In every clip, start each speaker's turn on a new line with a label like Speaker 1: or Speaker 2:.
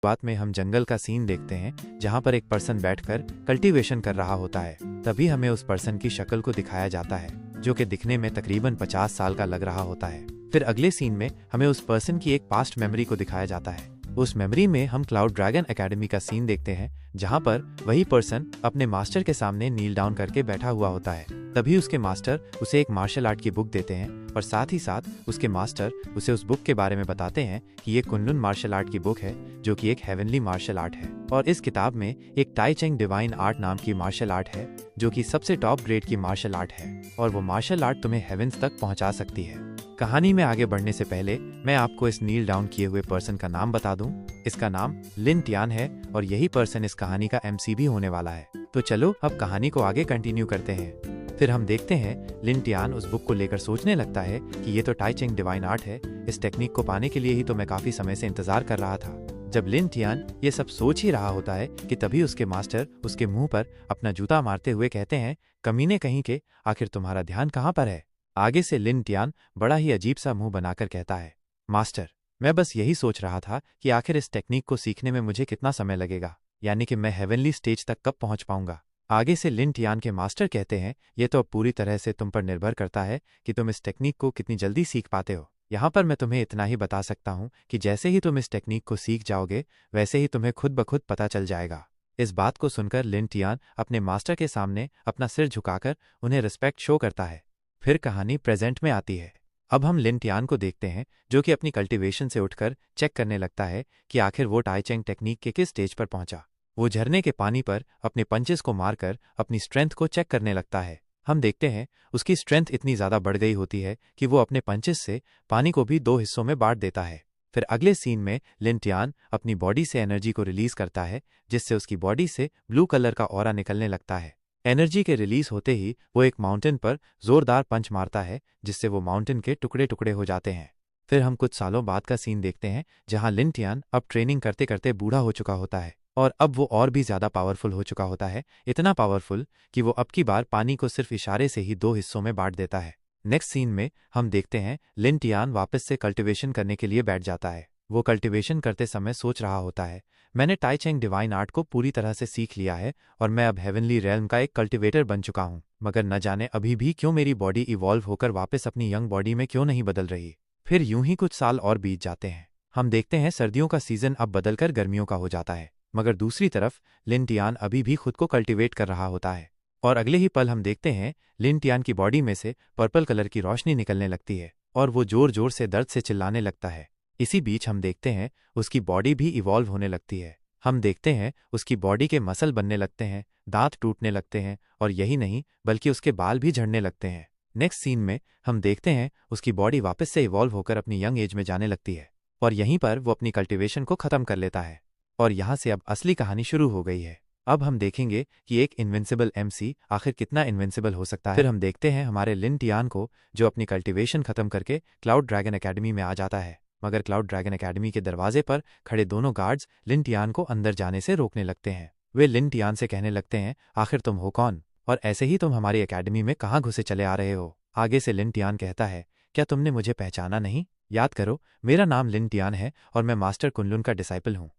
Speaker 1: शुरुआत में हम जंगल का सीन देखते हैं जहां पर एक पर्सन बैठकर कल्टीवेशन कर रहा होता है। तभी हमें उस पर्सन की शक्ल को दिखाया जाता है जो कि दिखने में तकरीबन 50 साल का लग रहा होता है। फिर अगले सीन में हमें उस पर्सन की एक पास्ट मेमोरी को दिखाया जाता है। उस मेमोरी में हम क्लाउड ड्रैगन एकेडमी का सीन देखते हैं जहां पर वही पर्सन अपने मास्टर के सामने नील डाउन करके बैठा हुआ होता है। तभी उसके मास्टर उसे एक मार्शल आर्ट की बुक देते हैं और साथ ही साथ उसके मास्टर उसे उस बुक के बारे में बताते हैं कि ये कुनलुन मार्शल आर्ट की बुक है जो कि एक हेवनली मार्शल आर्ट है और इस किताब में एक टाई चेंग डिवाइन आर्ट नाम की मार्शल आर्ट है जो कि सबसे टॉप ग्रेड की मार्शल आर्ट है और वो मार्शल आर्ट तुम्हें हेवेंस तक पहुंचा सकती है। कहानी में आगे बढ़ने से पहले मैं आपको इस नील डाउन किए हुए पर्सन का नाम बता दूं। इसका नाम लिन टियान है और यही पर्सन इस कहानी का MC भी होने वाला है। तो चलो अब कहानी को आगे कंटिन्यू करते हैं। फिर हम देखते हैं लिन टियान उस बुक को लेकर सोचने लगता है कि ये तो टाई चेंग डिवाइन आर्ट है, इस टेक्निक को पाने के लिए ही तो मैं काफी समय से इंतजार कर रहा था। जब लिन टियान ये सब सोच ही रहा होता है कि तभी उसके मास्टर उसके मुंह पर अपना जूता मारते हुए कहते हैं, कमीने कहीं के, आखिर तुम्हारा ध्यान कहाँ पर है। आगे से लिन टियान बड़ा ही अजीब सा मुंह बनाकर कहता है, मास्टर मैं बस यही सोच रहा था कि आखिर इस टेक्निक को सीखने में मुझे कितना समय लगेगा, यानी कि मैं हेवनली स्टेज तक कब पहुंच पाऊंगा। आगे से लिन टियान के मास्टर कहते हैं, ये तो अब पूरी तरह से तुम पर निर्भर करता है कि तुम इस टेक्निक को कितनी जल्दी सीख पाते हो। यहाँ पर मैं तुम्हें इतना ही बता सकता हूँ कि जैसे ही तुम इस टेक्निक को सीख जाओगे वैसे ही तुम्हें खुद ब खुद पता चल जाएगा। इस बात को सुनकर लिन टियान अपने मास्टर के सामने अपना सिर झुकाकर उन्हें रिस्पेक्ट शो करता है। फिर कहानी प्रेजेंट में आती है। अब हम लिन टियान को देखते हैं जो कि अपनी कल्टीवेशन से उठकर चेक करने लगता है कि आखिर वो टाई चेंग टेक्निक के किस स्टेज पर पहुंचा। वो झरने के पानी पर अपने पंचेस को मारकर अपनी स्ट्रेंथ को चेक करने लगता है। हम देखते हैं उसकी स्ट्रेंथ इतनी ज्यादा बढ़ गई होती है कि वो अपने पंचेस से पानी को भी 2 हिस्सों में बांट देता है। फिर अगले सीन में लिन टियान अपनी बॉडी से एनर्जी को रिलीज करता है जिससे उसकी बॉडी से ब्लू कलर का ऑरा निकलने लगता है। एनर्जी के रिलीज होते ही वो एक माउंटेन पर जोरदार पंच मारता है जिससे वो माउंटेन के टुकड़े टुकड़े हो जाते हैं। फिर हम कुछ सालों बाद का सीन देखते हैं जहां लिन टियान अब ट्रेनिंग करते करते बूढ़ा हो चुका होता है और अब वो और भी ज्यादा पावरफुल हो चुका होता है, इतना पावरफुल कि वो अब की बार पानी को सिर्फ इशारे से ही 2 हिस्सों में बांट देता है। नेक्स्ट सीन में हम देखते हैं लिन टियान वापस से कल्टीवेशन करने के लिए बैठ जाता है। वो कल्टीवेशन करते समय सोच रहा होता है, मैंने टाई चेंग डिवाइन आर्ट को पूरी तरह से सीख लिया है और मैं अब हेवनली रेल्म का एक कल्टीवेटर बन चुका हूँ, मगर न जाने अभी भी क्यों मेरी बॉडी इवॉल्व होकर वापस अपनी यंग बॉडी में क्यों नहीं बदल रही। फिर यूं ही कुछ साल और बीत जाते हैं। हम देखते हैं सर्दियों का सीजन अब बदलकर गर्मियों का हो जाता है, मगर दूसरी तरफ लिन टियान अभी भी खुद को कल्टीवेट कर रहा होता है और अगले ही पल हम देखते हैं लिन टियान की बॉडी में से पर्पल कलर की रोशनी निकलने लगती है और वो जोर जोर से दर्द से चिल्लाने लगता है। इसी बीच हम देखते हैं उसकी बॉडी भी इवॉल्व होने लगती है। हम देखते हैं उसकी बॉडी के मसल बनने लगते हैं, दांत टूटने लगते हैं और यही नहीं बल्कि उसके बाल भी झड़ने लगते हैं। नेक्स्ट सीन में हम देखते हैं उसकी बॉडी वापस से इवॉल्व होकर अपनी यंग एज में जाने लगती है और यहीं पर वो अपनी कल्टीवेशन को खत्म कर लेता है और यहाँ से अब असली कहानी शुरू हो गई है। अब हम देखेंगे कि एक इनविंसिबल MC आखिर कितना इनविंसिबल हो सकता है। फिर हम देखते हैं हमारे लिन टियान को जो अपनी कल्टीवेशन खत्म करके क्लाउड ड्रैगन एकेडमी में आ जाता है, मगर क्लाउड ड्रैगन एकेडमी के दरवाजे पर खड़े दोनों गार्ड्स लिन टियान को अंदर जाने से रोकने लगते हैं। वे लिन टियान से कहने लगते हैं, आखिर तुम हो कौन और ऐसे ही तुम हमारी एकेडमी में कहाँ घुसे चले आ रहे हो। आगे से लिन टियान कहता है, क्या तुमने मुझे पहचाना नहीं? याद करो, मेरा नाम लिन टियान है और मैं मास्टर कुनलुन का डिसाइपल हूँ।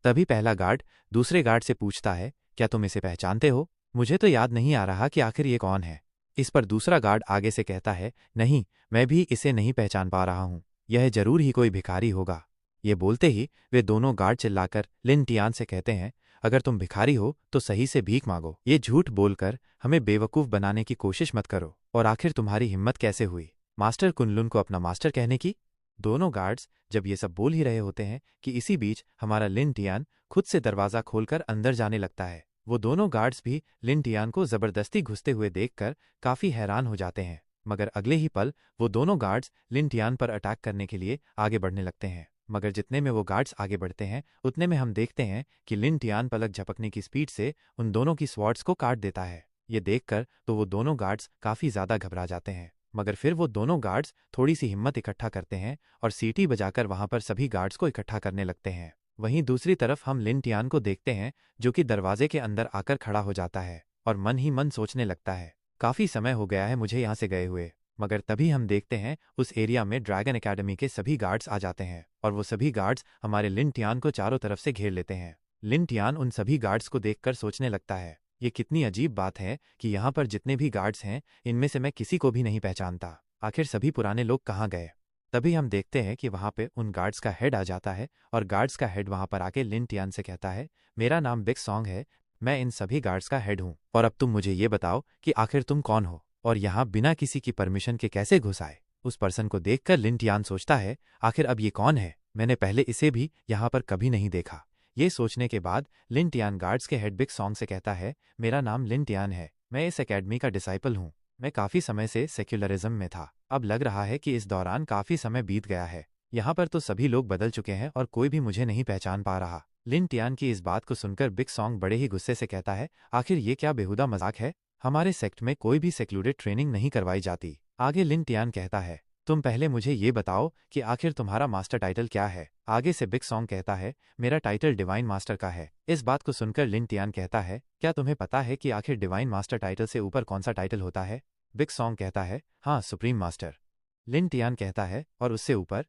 Speaker 1: तभी पहला गार्ड दूसरे गार्ड से पूछता है, क्या तुम इसे पहचानते हो? मुझे तो याद नहीं आ रहा कि आखिर ये कौन है। इस पर दूसरा गार्ड आगे से कहता है, नहीं, मैं भी इसे नहीं पहचान पा रहा हूँ, यह जरूर ही कोई भिखारी होगा। ये बोलते ही वे दोनों गार्ड चिल्लाकर लिन टियान से कहते हैं, अगर तुम भिखारी हो तो सही से भीख मांगो, ये झूठ बोलकर हमें बेवकूफ बनाने की कोशिश मत करो। और आखिर तुम्हारी हिम्मत कैसे हुई मास्टर कुनलुन को अपना मास्टर कहने की? दोनों गार्ड्स जब ये सब बोल ही रहे होते हैं कि इसी बीच हमारा लिन टियान खुद से दरवाजा खोलकर अंदर जाने लगता है। वो दोनों गार्ड्स भी लिन टियान को जबरदस्ती घुसते हुए देखकर काफी हैरान हो जाते हैं, मगर अगले ही पल वो दोनों गार्ड्स लिन टियान पर अटैक करने के लिए आगे बढ़ने लगते हैं। मगर जितने में वो गार्ड्स आगे बढ़ते हैं उतने में हम देखते हैं कि लिन टियान पलक झपकने की स्पीड से उन दोनों की स्वॉर्ड्स को काट देता है। ये देखकर तो वो दोनों गार्ड्स काफी ज्यादा घबरा जाते हैं, मगर फिर वो दोनों गार्ड्स थोड़ी सी हिम्मत इकट्ठा करते हैं और सीटी बजाकर वहां पर सभी गार्ड्स को इकट्ठा करने लगते हैं। वहीं दूसरी तरफ हम लिन टियान को देखते हैं जो कि दरवाजे के अंदर आकर खड़ा हो जाता है और मन ही मन सोचने लगता है, काफी समय हो गया है मुझे यहाँ से गए हुए, मगर तभी हम देखते हैं उस एरिया में ड्रैगन एकेडमी के सभी गार्ड्स आ जाते हैं और वो सभी गार्ड्स हमारे लिन टियान को चारों तरफ से घेर लेते हैं। लिन टियान उन सभी गार्ड्स को देखकर सोचने लगता है, ये कितनी अजीब बात है कि यहाँ पर जितने भी गार्ड्स हैं इनमें से मैं किसी को भी नहीं पहचानता। आखिर सभी पुराने लोग कहाँ गए? तभी हम देखते हैं कि वहाँ पे उन गार्ड्स का हेड आ जाता है और गार्ड्स का हेड वहाँ पर आके लिन टियान से कहता है, मेरा नाम बिग सॉन्ग है, मैं इन सभी गार्ड्स का हेड हूँ और अब तुम मुझे ये बताओ कि आखिर तुम कौन हो और यहाँ बिना किसी की परमिशन के कैसे घुस आए? उस पर्सन को देखकर लिन टियान सोचता है, आखिर अब ये कौन है? मैंने पहले इसे भी यहाँ पर कभी नहीं देखा। ये सोचने के बाद लिन टियान गार्ड्स के हेड बिग सॉन्ग से कहता है, मेरा नाम लिन टियान है, मैं इस एकेडमी का डिसाइपल हूँ। मैं काफ़ी समय से सेक्युलरिज्म में था, अब लग रहा है कि इस दौरान काफ़ी समय बीत गया है। यहाँ पर तो सभी लोग बदल चुके हैं और कोई भी मुझे नहीं पहचान पा रहा। लिन टियान की इस बात को सुनकर बिग सॉन्ग बड़े ही गुस्से से कहता है, आखिर ये क्या बेहुदा मजाक है? हमारे सेक्ट में कोई भी सेक्लूडेड ट्रेनिंग नहीं करवाई जाती। आगे लिन टियान कहता है, तुम पहले मुझे ये बताओ कि आखिर तुम्हारा मास्टर टाइटल क्या है? आगे से बिग सॉन्ग कहता है, मेरा टाइटल डिवाइन मास्टर का है। इस बात को सुनकर लिन टियान कहता है, क्या तुम्हें पता है कि आखिर डिवाइन मास्टर टाइटल से ऊपर कौन सा टाइटल होता है? बिग सॉन्ग कहता है, हाँ, सुप्रीम मास्टर। लिन टियान कहता है, और उससे ऊपर?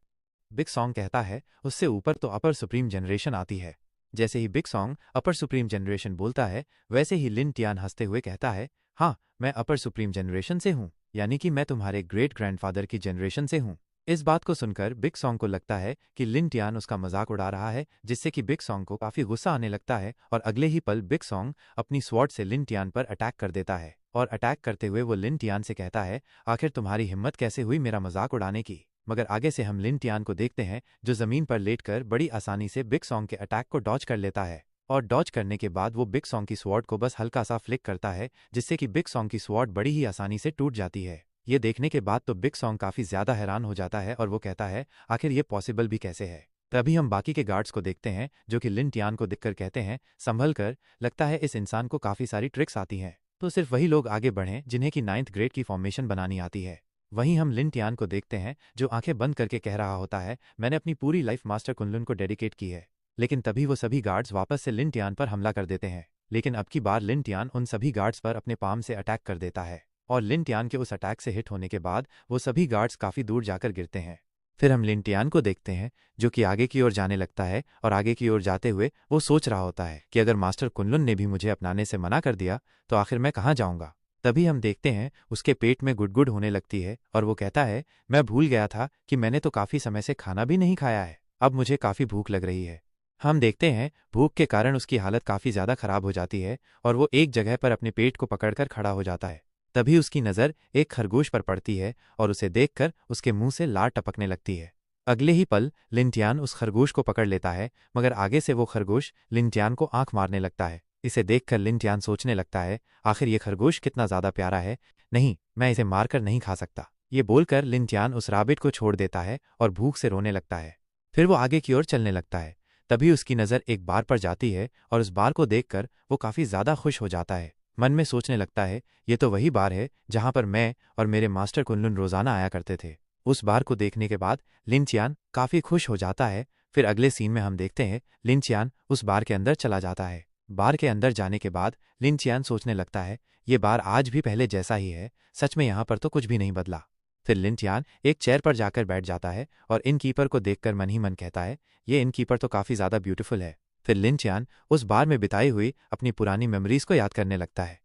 Speaker 1: बिग सॉन्ग कहता है, उससे ऊपर तो अपर सुप्रीम जनरेशन आती है। जैसे ही बिग सॉन्ग अपर सुप्रीम जनरेशन बोलता है, वैसे ही लिन टियान हंसते हुए कहता है, हाँ, मैं अपर सुप्रीम जनरेशन से हूँ, यानी कि मैं तुम्हारे ग्रेट ग्रैंडफादर की जनरेशन से हूँ। इस बात को सुनकर बिग सॉन्ग को लगता है कि लिन टियान उसका मजाक उड़ा रहा है, जिससे कि बिग सॉन्ग को काफी गुस्सा आने लगता है और अगले ही पल बिग सॉन्ग अपनी स्वॉर्ड से लिन टियान पर अटैक कर देता है और अटैक करते हुए वो लिन टियान से कहता है, आखिर तुम्हारी हिम्मत कैसे हुई मेरा मजाक उड़ाने की? मगर आगे से हम लिन टियान को देखते हैं जो जमीन पर लेटकर बड़ी आसानी से बिग सॉन्ग के अटैक को डॉज कर लेता है और डॉज करने के बाद वो बिग सॉन्ग की स्वॉर्ड को बस हल्का सा फ्लिक करता है, जिससे कि बिग सॉन्ग की स्वॉर्ड बड़ी ही आसानी से टूट जाती है। ये देखने के बाद तो बिग सॉन्ग काफी ज्यादा हैरान हो जाता है और वो कहता है, आखिर ये पॉसिबल भी कैसे है? तभी हम बाकी के गार्ड्स को देखते हैं जो कि लिन टियान को देखकर कहते हैं, संभल कर, लगता है इस इंसान को काफी सारी ट्रिक्स आती हैं। तो सिर्फ वही लोग आगे बढ़ें जिन्हें कि 9th ग्रेड की फॉर्मेशन बनानी आती है। वहीं हम लिन टियान को देखते हैं जो आंखें बंद करके कह रहा होता है, मैंने अपनी पूरी लाइफ मास्टर कुनलुन को डेडिकेट की है। लेकिन तभी वो सभी गार्ड्स वापस से लिन टियान पर हमला कर देते हैं, लेकिन अब की बार लिन टियान उन सभी गार्ड्स पर अपने पाम से अटैक कर देता है और लिन टियान के उस अटैक से हिट होने के बाद वो सभी गार्ड्स काफी दूर जाकर गिरते हैं। फिर हम लिन टियान को देखते हैं जो कि आगे की ओर जाने लगता है और आगे की ओर जाते हुए वो सोच रहा होता है कि अगर मास्टर कुनलुन ने भी मुझे अपनाने से मना कर दिया तो आखिर मैं कहाँ जाऊँगा। तभी हम देखते हैं उसके पेट में गुडगुड होने लगती है और वो कहता है, मैं भूल गया था कि मैंने तो काफ़ी समय से खाना भी नहीं खाया है, अब मुझे काफ़ी भूख लग रही है। हम देखते हैं भूख के कारण उसकी हालत काफ़ी ज़्यादा खराब हो जाती है और वो एक जगह पर अपने पेट को पकड़कर खड़ा हो जाता है। तभी उसकी नज़र एक खरगोश पर पड़ती है और उसे देखकर उसके मुंह से लार टपकने लगती है। अगले ही पल लिन टियान उस खरगोश को पकड़ लेता है, मगर आगे से वो खरगोश लिन टियान को आंख मारने लगता है। इसे देखकर लिन टियान सोचने लगता है, आखिर ये खरगोश कितना ज़्यादा प्यारा है, नहीं, मैं इसे मारकर नहीं खा सकता। ये बोलकर लिन टियान उस राबिट को छोड़ देता है और भूख से रोने लगता है। फिर वो आगे की ओर चलने लगता है। तभी उसकी नज़र एक बार पर जाती है और उस बार को देखकर वो काफ़ी ज़्यादा खुश हो जाता है। मन में सोचने लगता है, ये तो वही बार है जहाँ पर मैं और मेरे मास्टर कुनलुन रोज़ाना आया करते थे। उस बार को देखने के बाद लिन टियान काफ़ी खुश हो जाता है। फिर अगले सीन में हम देखते हैं लिन टियान उस बार के अंदर चला जाता है। बार के अंदर जाने के बाद लिन टियान सोचने लगता है, ये बार आज भी पहले जैसा ही है, सच में यहाँ पर तो कुछ भी नहीं बदला। फिर लिन टियान एक चेयर पर जाकर बैठ जाता है और इनकीपर को देखकर मन ही मन कहता है, ये इनकीपर तो काफ़ी ज़्यादा ब्यूटीफुल है। फिर लिन टियान उस बार में बिताई हुई अपनी पुरानी मेमोरीज़ को याद करने लगता है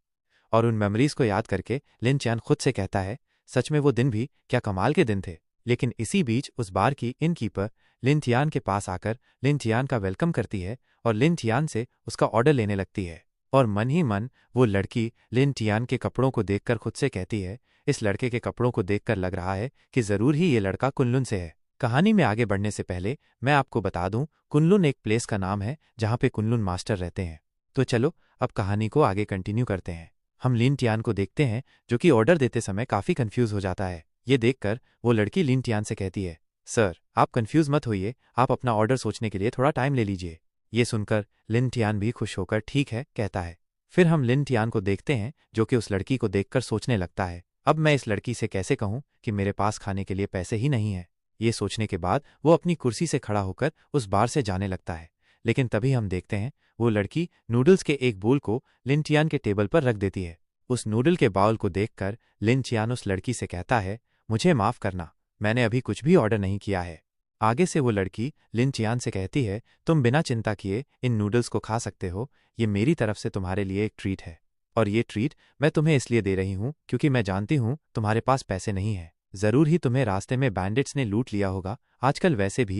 Speaker 1: और उन मेमोरीज़ को याद करके लिन टियान खुद से कहता है, सच में वो दिन भी क्या कमाल के दिन थे। लेकिन इसी बीच उस बार की इनकीपर लिन टियान के पास आकर लिन टियान का वेलकम करती है और लिन टियान से उसका ऑर्डर लेने लगती है और मन ही मन वो लड़की लिन टियान के कपड़ों को देखकर खुद से कहती है, इस लड़के के कपड़ों को देखकर लग रहा है कि ज़रूर ही ये लड़का कुनलुन से है। कहानी में आगे बढ़ने से पहले मैं आपको बता दूं, कुनलुन एक प्लेस का नाम है जहाँ पे कुनलुन मास्टर रहते हैं। तो चलो अब कहानी को आगे कंटिन्यू करते हैं। हम लिन टियान को देखते हैं जो कि ऑर्डर देते समय काफ़ी कंफ्यूज हो जाता है। ये देखकर वो लड़की लिन टियान से कहती है, सर आप कंफ्यूज मत होइए, आप अपना ऑर्डर सोचने के लिए थोड़ा टाइम ले लीजिए। ये सुनकर लिन टियान भी खुश होकर ठीक है कहता है। फिर हम लिन टियान को देखते हैं जो कि उस लड़की को देखकर सोचने लगता है, अब मैं इस लड़की से कैसे कहूँ कि मेरे पास खाने के लिए पैसे ही नहीं है। ये सोचने के बाद वो अपनी कुर्सी से खड़ा होकर उस बार से जाने लगता है। लेकिन तभी हम देखते हैं वो लड़की नूडल्स के एक बोल को लिन टियान के टेबल पर रख देती है। उस नूडल के बाउल को देखकर लिन टियान उस लड़की से कहता है, मुझे माफ करना, मैंने अभी कुछ भी ऑर्डर नहीं किया है। आगे से वो लड़की लिन चियान से कहती है, तुम बिना चिंता किए इन नूडल्स को खा सकते हो, ये मेरी तरफ से तुम्हारे लिए एक ट्रीट है। और ये ट्रीट मैं तुम्हें इसलिए दे रही हूँ क्योंकि मैं जानती हूँ तुम्हारे पास पैसे नहीं है। जरूर ही तुम्हें रास्ते में बैंडिट्स ने लूट लिया होगा। आजकल वैसे भी